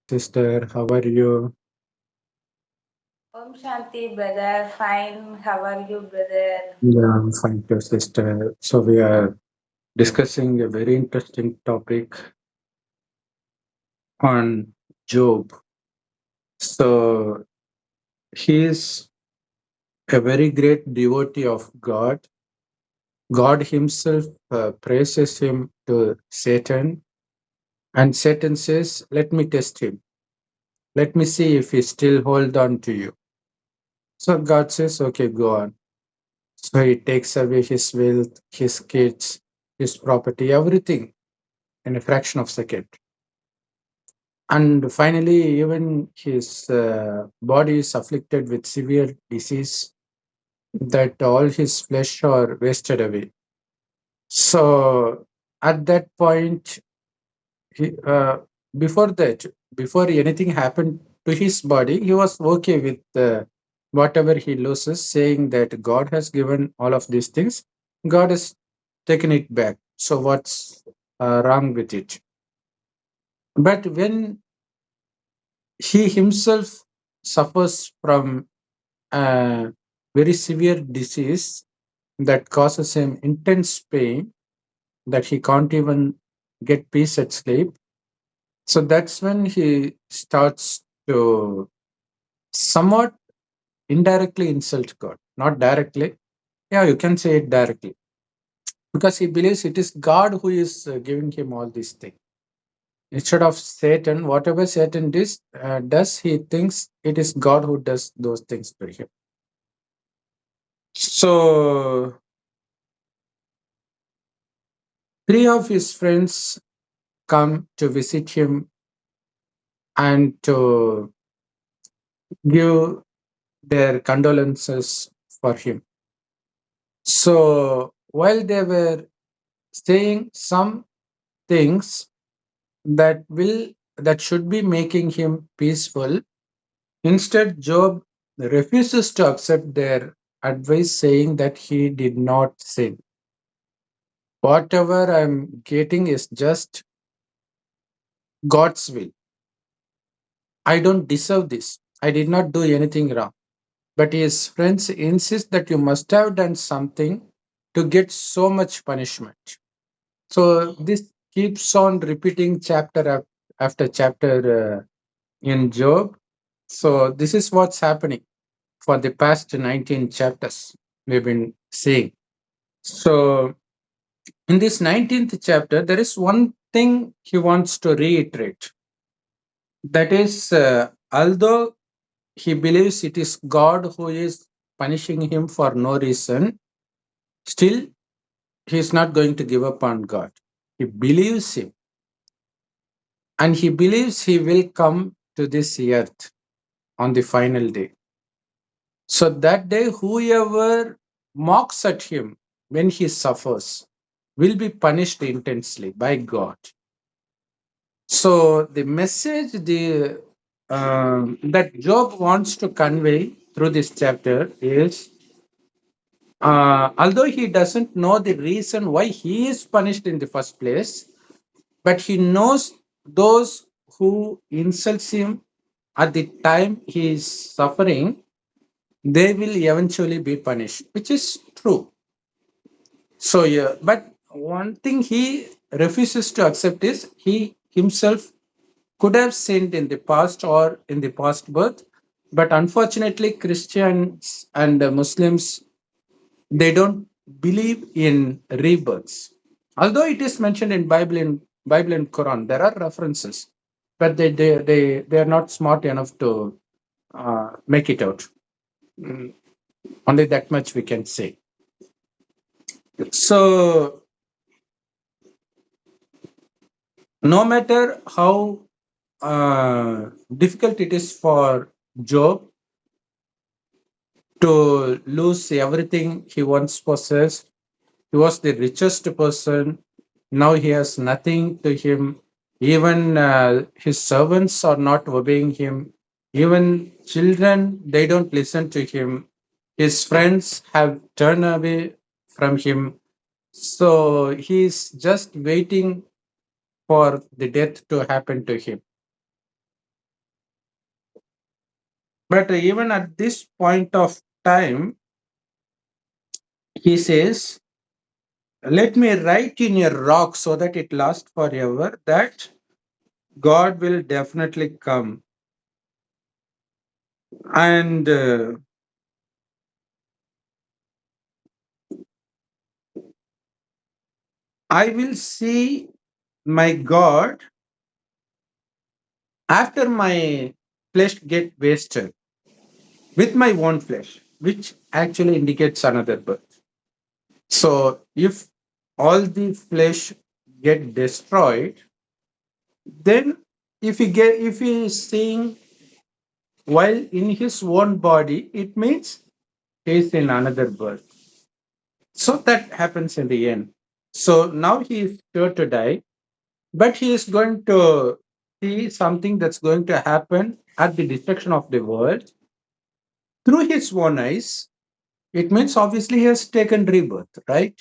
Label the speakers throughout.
Speaker 1: Sister, how are you?
Speaker 2: Om Shanti, brother. Fine. How are you, brother?
Speaker 1: Yeah, I'm fine too, sister. So we are discussing a very interesting topic on Job. So he is a very great devotee of God. God himself praises him to Satan, and Satan says, "Let me test him. Let me see if he still hold on to you." So God says, "Okay, go on." So he takes away his wealth, his kids, his property, everything in a fraction of a second. And finally, even his body is afflicted with severe disease that all his flesh are wasted away. So at that point, he, before that, before anything happened to his body, he was okay with whatever he loses, saying that God has given all of these things. God has taken it back. So what's wrong with it? But when he himself suffers from a very severe disease that causes him intense pain that he can't even get peace at sleep. So that's when he starts to somewhat indirectly insult God. Not directly. Yeah, you can say it directly. Because he believes it is God who is giving him all these things. Instead of Satan, whatever Satan does, he thinks it is God who does those things to him. So three of his friends come to visit him and to give their condolences for him. So while they were saying some things that should be making him peaceful, instead Job refuses to accept their advice, saying that he did not sin. Whatever I'm getting is just God's will. I don't deserve this. I did not do anything wrong. But his friends insist that you must have done something to get so much punishment. So this keeps on repeating after chapter in Job. So this is what's happening for the past 19 chapters we've been seeing. So in this 19th chapter, there is one thing he wants to reiterate. That is, although he believes it is God who is punishing him for no reason, still he is not going to give up on God. He believes him, and he believes he will come to this earth on the final day. So that day, whoever mocks at him when he suffers will be punished intensely by God. So the message that Job wants to convey through this chapter is, although he doesn't know the reason why he is punished in the first place, but he knows those who insults him at the time he is suffering, they will eventually be punished, which is true. So yeah, but one thing he refuses to accept is he himself could have sinned in the past or in the past birth, but unfortunately Christians and Muslims, they don't believe in rebirths. Although it is mentioned in Bible and Quran, there are references, but they are not smart enough to make it out. Mm, Only that much we can say. So no matter how difficult it is for Job to lose everything he once possessed, he was the richest person. Now he has nothing to him. Even his servants are not obeying him. Even children, they don't listen to him. His friends have turned away from him. So he's just waiting for the death to happen to him. But even at this point of time, he says, let me write in a rock so that it lasts forever, that God will definitely come. And I will see my God after my flesh get wasted with my own flesh, which actually indicates another birth. So if all the flesh get destroyed, then if he is seeing while in his own body, it means he is in another birth. So that happens in the end. So now he is sure to die, but he is going to see something that's going to happen at the destruction of the world through his own eyes. It means obviously he has taken rebirth, right?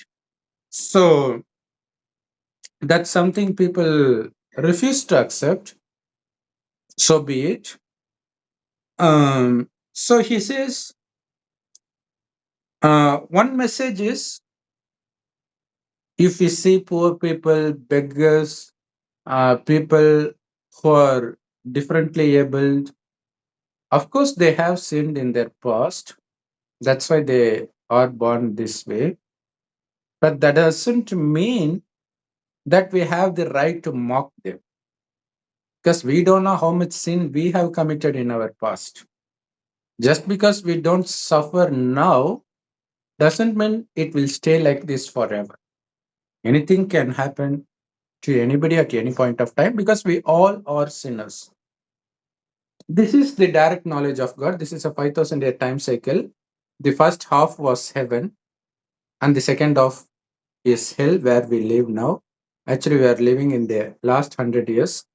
Speaker 1: So that's something people refuse to accept. So be it. So he says, one message is, if we see poor people, beggars, people who are differently abled, of course they have sinned in their past. That's why they are born this way. But that doesn't mean that we have the right to mock them, because we don't know how much sin we have committed in our past. Just because we don't suffer now doesn't mean it will stay like this forever. Anything can happen to anybody at any point of time, because we all are sinners. This is the direct knowledge of God. This is a 5,000 year time cycle. The first half was heaven, and the second half is hell, where we live now. Actually, we are living in the last 100 years,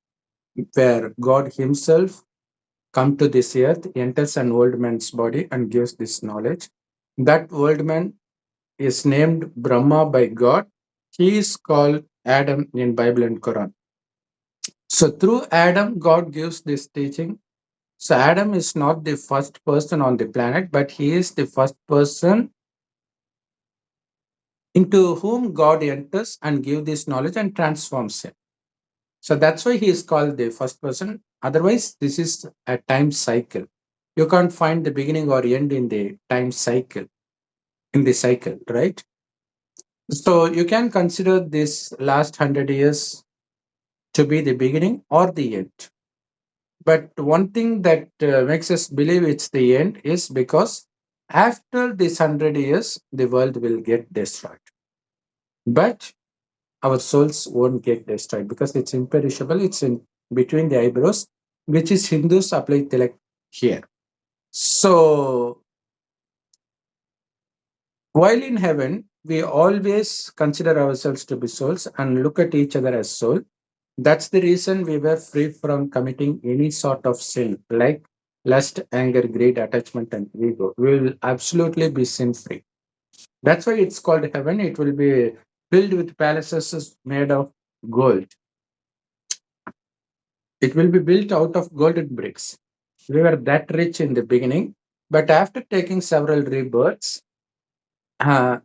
Speaker 1: where God Himself come to this earth, enters an old man's body, and gives this knowledge. That old man is named Brahma by God. He is called Adam in Bible and Quran. So through Adam, God gives this teaching. So Adam is not the first person on the planet, but he is the first person into whom God enters and give this knowledge and transforms him. So that's why he is called the first person. Otherwise, this is a time cycle. You can't find the beginning or end in the time cycle, in the cycle, right? So you can consider this last 100 years to be the beginning or the end. But one thing that makes us believe it's the end is because after this 100 years, the world will get destroyed. But our souls won't get destroyed because it's imperishable. It's in between the eyebrows, which is Hindus apply tilak here. So while in heaven, we always consider ourselves to be souls and look at each other as soul. That's the reason we were free from committing any sort of sin like lust, anger, greed, attachment, and ego. We will absolutely be sin free. That's why it's called heaven. It will be filled with palaces made of gold. It will be built out of golden bricks. We were that rich in the beginning, but after taking several rebirths, uh,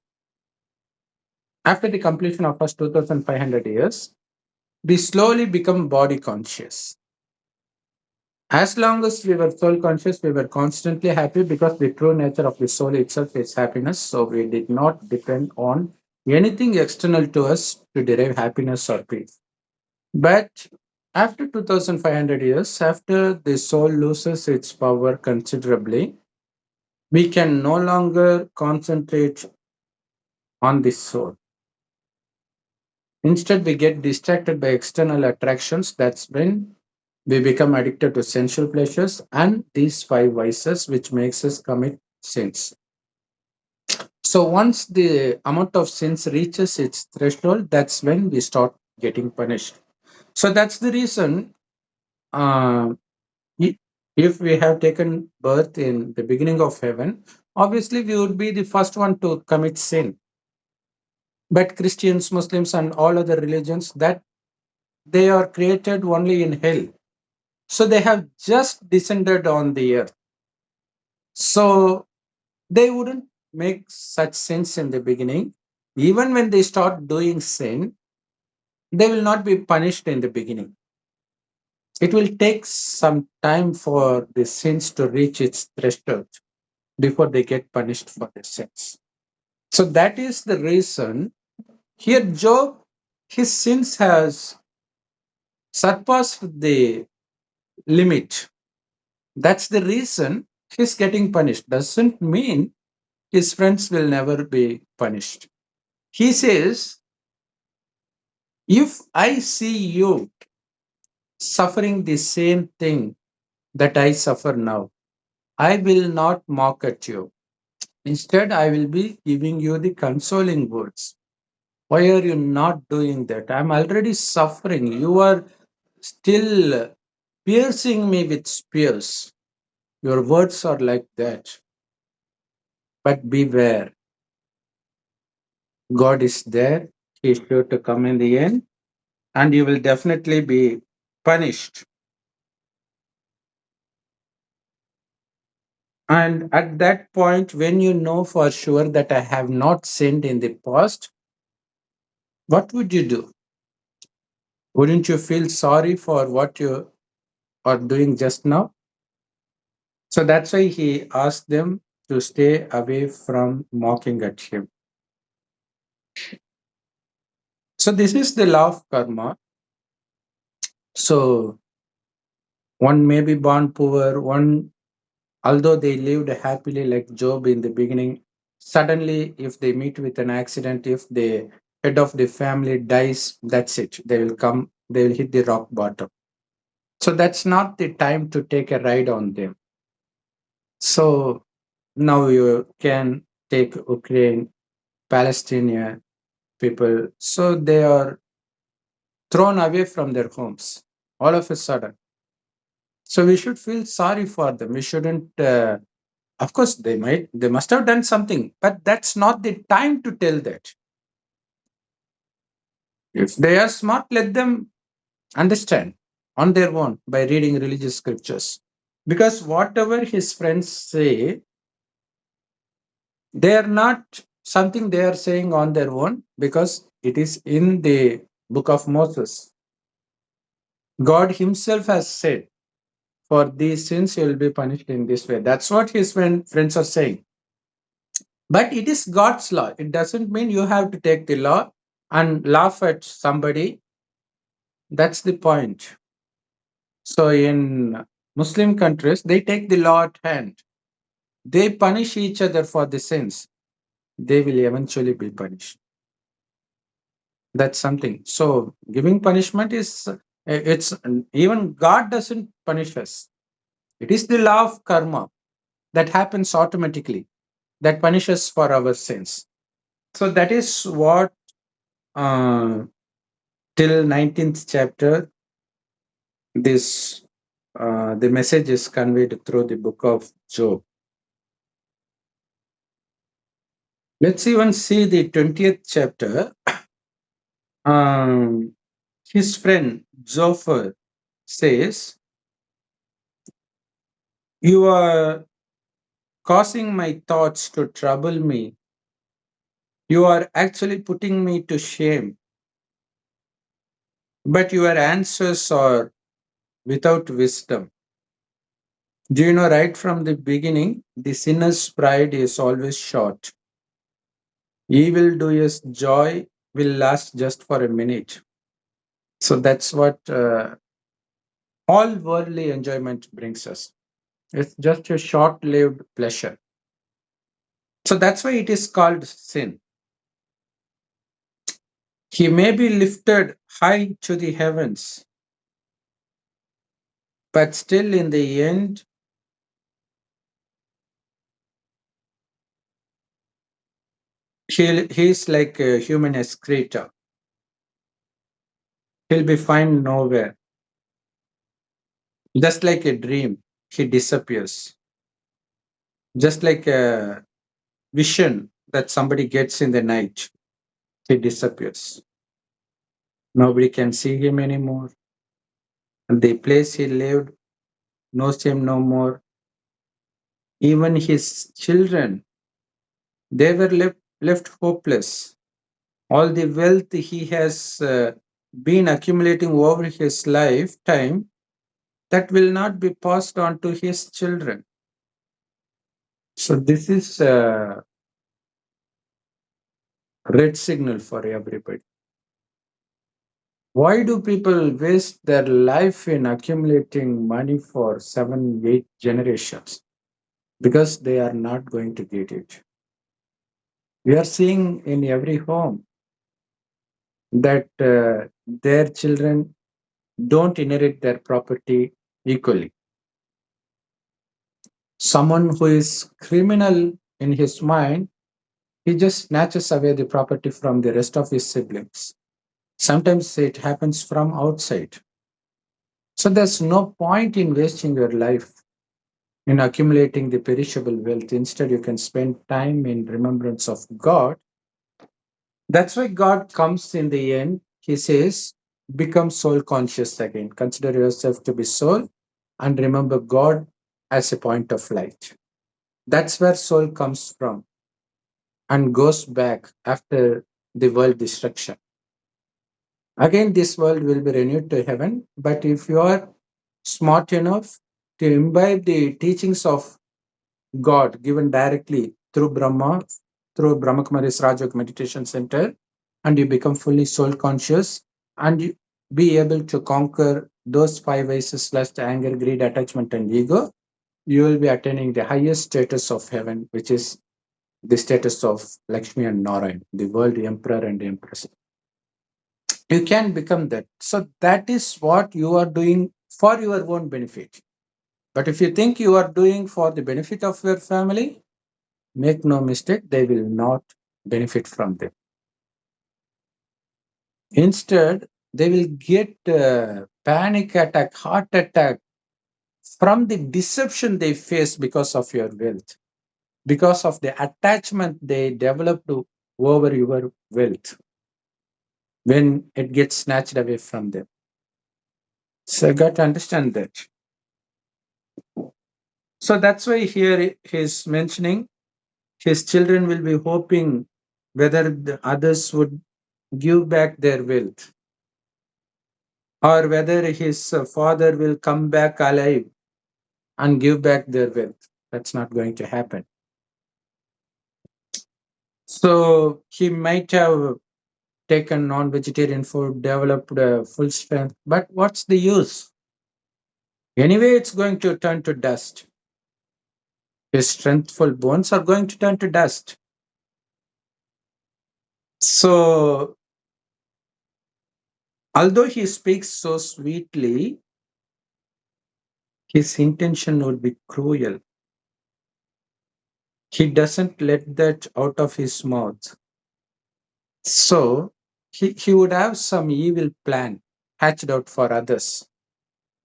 Speaker 1: after the completion of first 2,500 years, we slowly become body conscious. As long as we were soul conscious, we were constantly happy because the true nature of the soul itself is happiness. So we did not depend on anything external to us to derive happiness or peace. But after 2,500 years, after the soul loses its power considerably, we can no longer concentrate on the soul. Instead, we get distracted by external attractions. That's when we become addicted to sensual pleasures and these five vices, which makes us commit sins. So once the amount of sins reaches its threshold, that's when we start getting punished. So that's the reason, uh, i- if we have taken birth in the beginning of heaven, obviously we would be the first one to commit sin. But Christians, Muslims, and all other religions, that they are created only in hell. So they have just descended on the earth. So they wouldn't make such sins in the beginning. Even when they start doing sin, they will not be punished in the beginning. It will take some time for the sins to reach its threshold before they get punished for their sins. So that is the reason here Job, his sins has surpassed the limit. That's the reason he's getting punished. Doesn't mean his friends will never be punished. He says, if I see you suffering the same thing that I suffer now, I will not mock at you. Instead, I will be giving you the consoling words. Why are you not doing that? I'm already suffering. You are still piercing me with spears. Your words are like that. But beware, God is there. He is sure to come in the end, and you will definitely be punished. And at that point, when you know for sure that I have not sinned in the past, what would you do? Wouldn't you feel sorry for what you are doing just now? So that's why he asked them to stay away from mocking at him. So this is the law of karma. So one may be born poor, one, although they lived happily like Job in the beginning, suddenly if they meet with an accident, if the head of the family dies, that's it. They will hit the rock bottom. So that's not the time to take a ride on them. So now you can take Ukraine, Palestinian people. So they are thrown away from their homes all of a sudden. So we should feel sorry for them. We shouldn't. Of course, they must have done something, but that's not the time to tell that. If they are smart, let them understand on their own by reading religious scriptures. Because whatever his friends say, they are not something they are saying on their own, because it is in the book of Moses. God himself has said, for these sins you will be punished in this way. That's what his friends are saying. But it is God's law. It doesn't mean you have to take the law and laugh at somebody. That's the point. So in Muslim countries, they take the law at hand. They punish each other for the sins. They will eventually be punished. That's something. So giving punishment is, it's, even God doesn't punish us. It is the law of karma that happens automatically, that punishes for our sins. So that is what, uh, till 19th chapter, this the message is conveyed through the book of Job. Let's even see the 20th chapter. Um, his friend Zophar says, you are causing my thoughts to trouble me. You are actually putting me to shame, but your answers are without wisdom. Do you know, right from the beginning, the sinner's pride is always short. Evildoer's joy will last just for a minute. So that's what all worldly enjoyment brings us. It's just a short lived pleasure. So that's why it is called sin. He may be lifted high to the heavens, but still in the end, he's like a human excreta. He'll be found nowhere. Just like a dream, he disappears. Just like a vision that somebody gets in the night, he disappears. Nobody can see him anymore. And the place he lived knows him no more. Even his children, they were left hopeless. All the wealth he has been accumulating over his lifetime, that will not be passed on to his children. So this is a red signal for everybody. Why do people waste their life in accumulating money for 7, 8 generations? Because they are not going to get it. We are seeing in every home that their children don't inherit their property equally. Someone who is criminal in his mind, he just snatches away the property from the rest of his siblings. Sometimes it happens from outside. So there's no point in wasting your life in accumulating the perishable wealth. Instead, you can spend time in remembrance of God. That's why God comes in the end. He says, become soul conscious again. Consider yourself to be soul and remember God as a point of light. That's where soul comes from and goes back after the world destruction. Again, this world will be renewed to heaven. But if you are smart enough to imbibe the teachings of God given directly through Brahma, through Brahma Kumari's Rajog Meditation Center, and you become fully soul conscious and you be able to conquer those five vices lust, anger, greed, attachment, and ego, you will be attaining the highest status of heaven, which is the status of Lakshmi and Narayan, the world emperor and empress. You can become that. So that is what you are doing for your own benefit. But if you think you are doing for the benefit of your family, make no mistake, they will not benefit from them. Instead, they will get panic attack, heart attack from the deception they face because of your wealth, because of the attachment they developed over your wealth when it gets snatched away from them. So you got to understand that. So that's why here he's mentioning his children will be hoping whether the others would give back their wealth or whether his father will come back alive and give back their wealth. That's not going to happen. So he might have taken non-vegetarian food, developed full strength, but what's the use? Anyway, it's going to turn to dust. His strengthful bones are going to turn to dust. So, although he speaks so sweetly, his intention would be cruel. He doesn't let that out of his mouth. So, he would have some evil plan hatched out for others.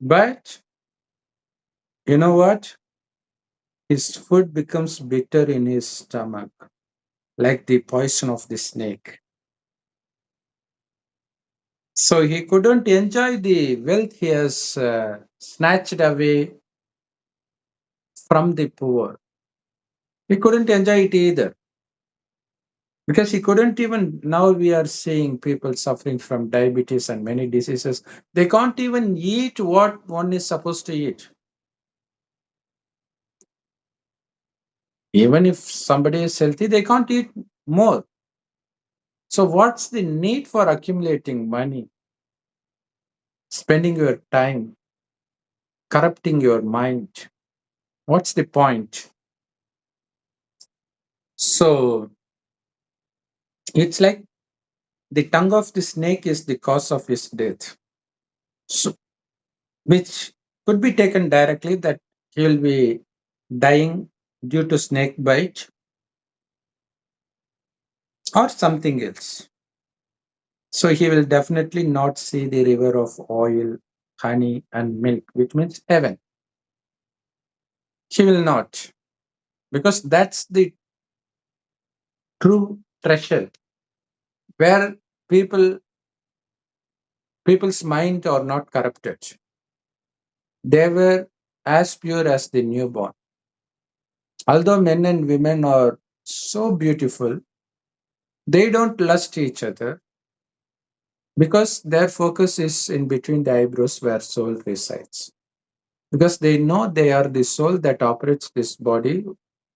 Speaker 1: But you know what? His food becomes bitter in his stomach, like the poison of the snake. So he couldn't enjoy the wealth he has snatched away from the poor. He couldn't enjoy it either because he couldn't even. Now we are seeing people suffering from diabetes and many diseases. They can't even eat what one is supposed to eat. Even if somebody is healthy, they can't eat more. So, what's the need for accumulating money, spending your time, corrupting your mind? What's the point? So, it's like the tongue of the snake is the cause of his death, so, which could be taken directly that he will be dying due to snake bite or something else. So, he will definitely not see the river of oil, honey, and milk, which means heaven. He will not, because that's the true treasure where people's mind are not corrupted. They were as pure as the newborn. Although men and women are so beautiful, they don't lust each other because their focus is in between the eyebrows where soul resides. Because they know they are the soul that operates this body,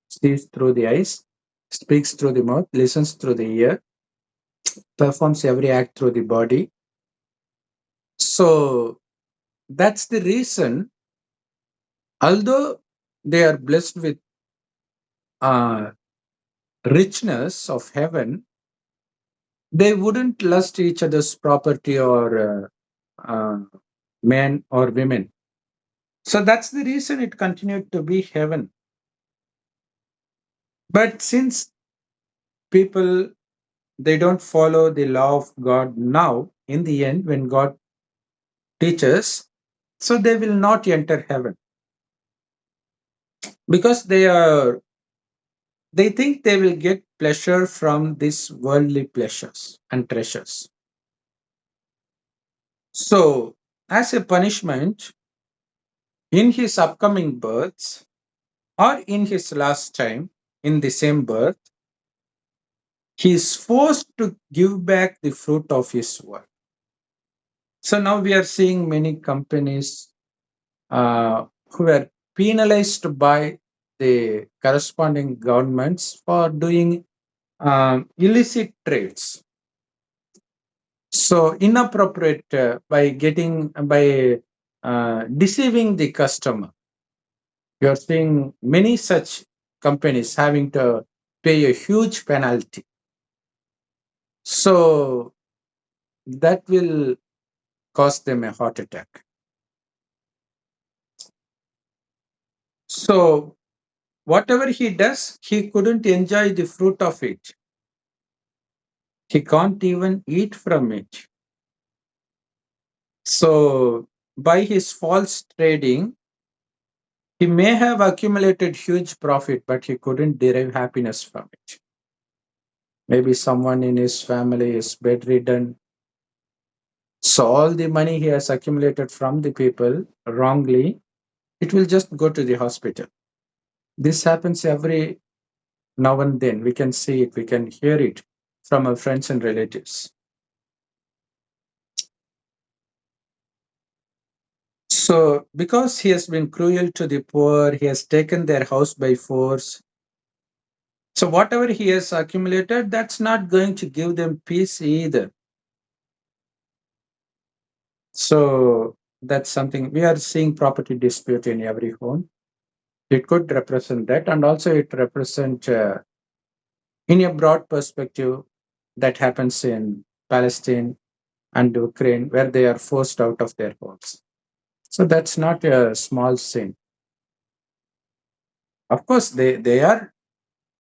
Speaker 1: sees through the eyes, speaks through the mouth, listens through the ear, performs every act through the body. So that's the reason, although they are blessed with uh, richness of heaven, they wouldn't lust each other's property or men or women. So that's the reason it continued to be heaven. But since people, they don't follow the law of God now, in the end, when God teaches, so they will not enter heaven because they think they will get pleasure from these worldly pleasures and treasures. So, as a punishment, in his upcoming births or in his last time in the same birth, he is forced to give back the fruit of his work. So now we are seeing many companies who were penalized by the corresponding governments for doing illicit trades. So inappropriate by getting by deceiving the customer. You are seeing many such companies having to pay a huge penalty. So that will cause them a heart attack. So whatever he does, he couldn't enjoy the fruit of it. He can't even eat from it. So by his false trading, he may have accumulated huge profit, but he couldn't derive happiness from it. Maybe someone in his family is bedridden. So all the money he has accumulated from the people wrongly, it will just go to the hospital. This happens every now and then. We can see it, we can hear it from our friends and relatives. So, because he has been cruel to the poor, he has taken their house by force. So, whatever he has accumulated, that's not going to give them peace either. So, that's something we are seeing property dispute in every home. It could represent that, and also it represent in a broad perspective that happens in Palestine and Ukraine, where they are forced out of their homes. So that's not a small sin. Of course, they are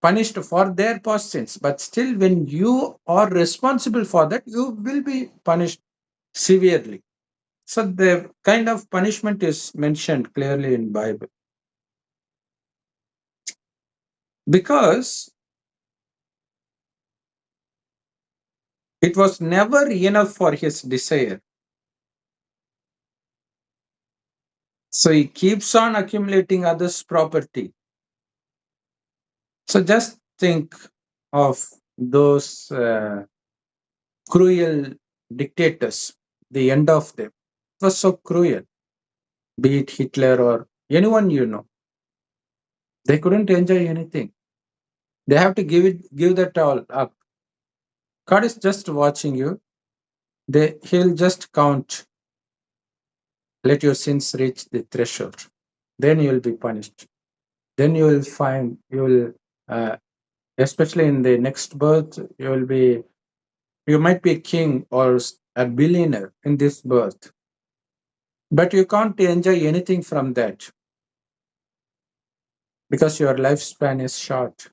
Speaker 1: punished for their past sins, but still, when you are responsible for that, you will be punished severely. So the kind of punishment is mentioned clearly in Bible because it was never enough for his desire. So he keeps on accumulating others' property. So just think of those cruel dictators, the end of them. It was so cruel, be it Hitler or anyone you know. They couldn't enjoy anything. They have to give that all up. God is just watching you. He'll just count. Let your sins reach the threshold. Then you will be punished. Then you will find you will, especially in the next birth, you might be a king or a billionaire in this birth, but you can't enjoy anything from that because your lifespan is short.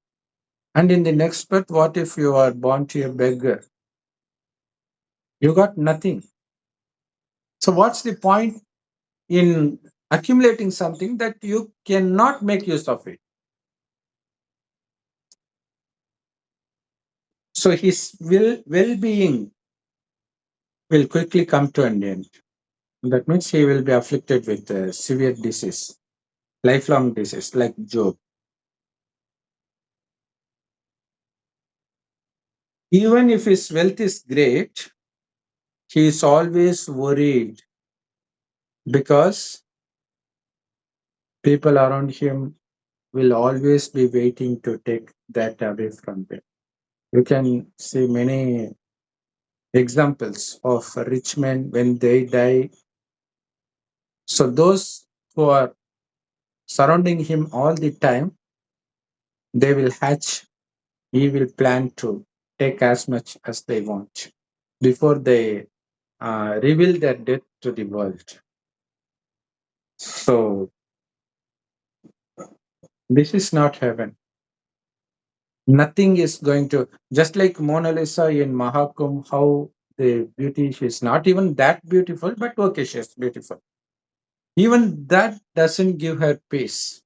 Speaker 1: And in the next birth, what if you are born to a beggar? You got nothing. So what's the point in accumulating something that you cannot make use of it? So his well-being will quickly come to an end. That means he will be afflicted with severe disease, lifelong disease, like Job. Even if his wealth is great, he is always worried because people around him will always be waiting to take that away from them. You can see many examples of rich men when they die. So those who are surrounding him all the time, they will hatch evil plan to take as much as they want before they reveal their death to the world. So this is not heaven. Nothing is going to, just like Mona Lisa in Mahakum, how the beauty, she's not even that beautiful, but okay, she's beautiful. Even that doesn't give her peace.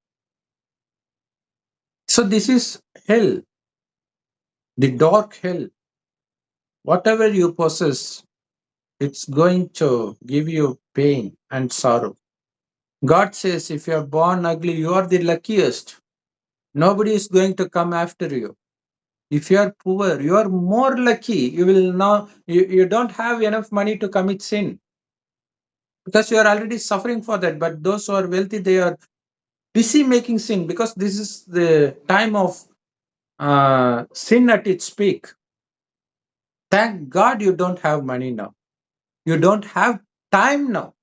Speaker 1: So this is hell, the dark hell. Whatever you possess, it's going to give you pain and sorrow. God says, if you are born ugly, you are the luckiest. Nobody is going to come after you. If you are poor, you are more lucky. You will now, you don't have enough money to commit sin because you are already suffering for that. But those who are wealthy, they are busy making sin because this is the time of sin at its peak. Thank God you don't have money now. You don't have time now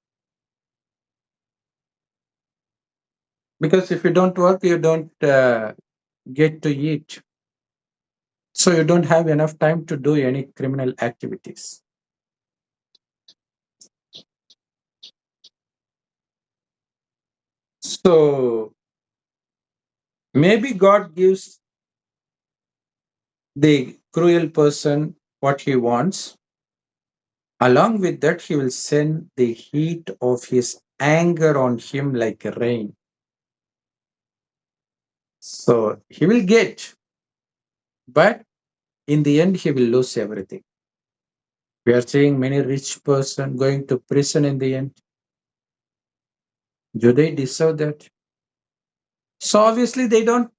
Speaker 1: because if you don't work, you don't get to eat. So you don't have enough time to do any criminal activities. So maybe God gives the cruel person what he wants. Along with that, he will send the heat of his anger on him like rain. So he will get, but in the end, he will lose everything. We are seeing many rich person going to prison in the end. Do they deserve that? So obviously they don't.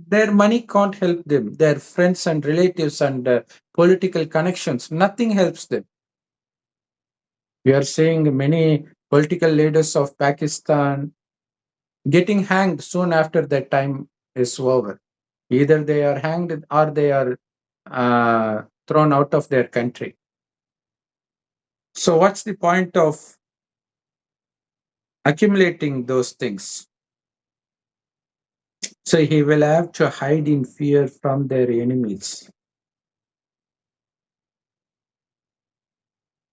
Speaker 1: Their money can't help them. Their friends and relatives and political connections, nothing helps them. We are seeing many political leaders of Pakistan getting hanged soon after their time is over. Either they are hanged or they are thrown out of their country. So, what's the point of accumulating those things? So, he will have to hide in fear from their enemies.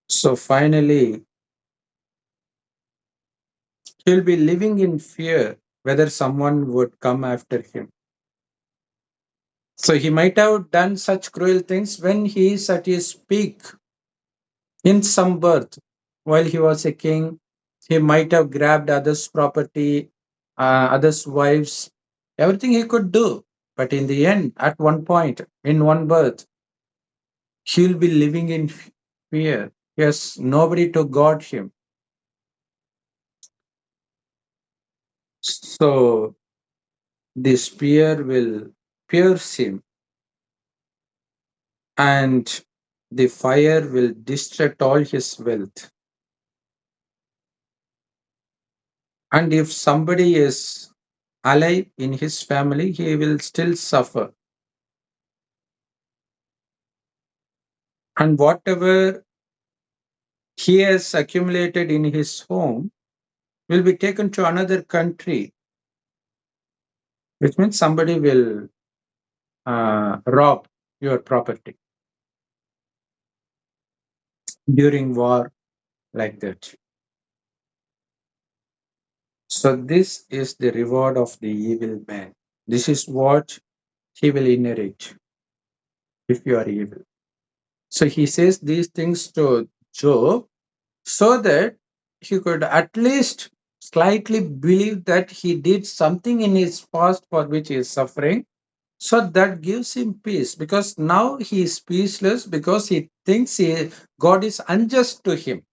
Speaker 1: So, finally, he'll be living in fear whether someone would come after him. So, he might have done such cruel things when he is at his peak. In some birth, while he was a king, he might have grabbed others' property, others' wives, everything he could do. But in the end, at one point, in one birth, he'll be living in fear. Yes, nobody to guard him. So the spear will pierce him, and the fire will distract all his wealth. And if somebody is alive in his family, he will still suffer. And whatever he has accumulated in his home will be taken to another country, which means somebody will rob your property during war, like that. So, this is the reward of the evil man. This is what he will inherit if you are evil. So, he says these things to Job so that he could at least slightly believe that he did something in his past for which he is suffering. So that gives him peace because now he is peaceless because he thinks God is unjust to him.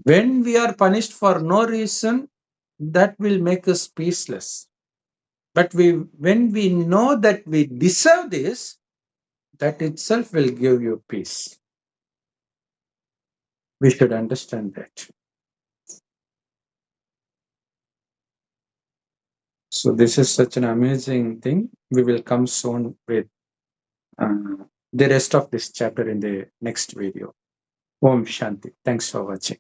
Speaker 1: When we are punished for no reason, that will make us peaceless. But when we know that we deserve this, that itself will give you peace. We should understand that. So this is such an amazing thing. We will come soon with the rest of this chapter in the next video. Om Shanti. Thanks for watching.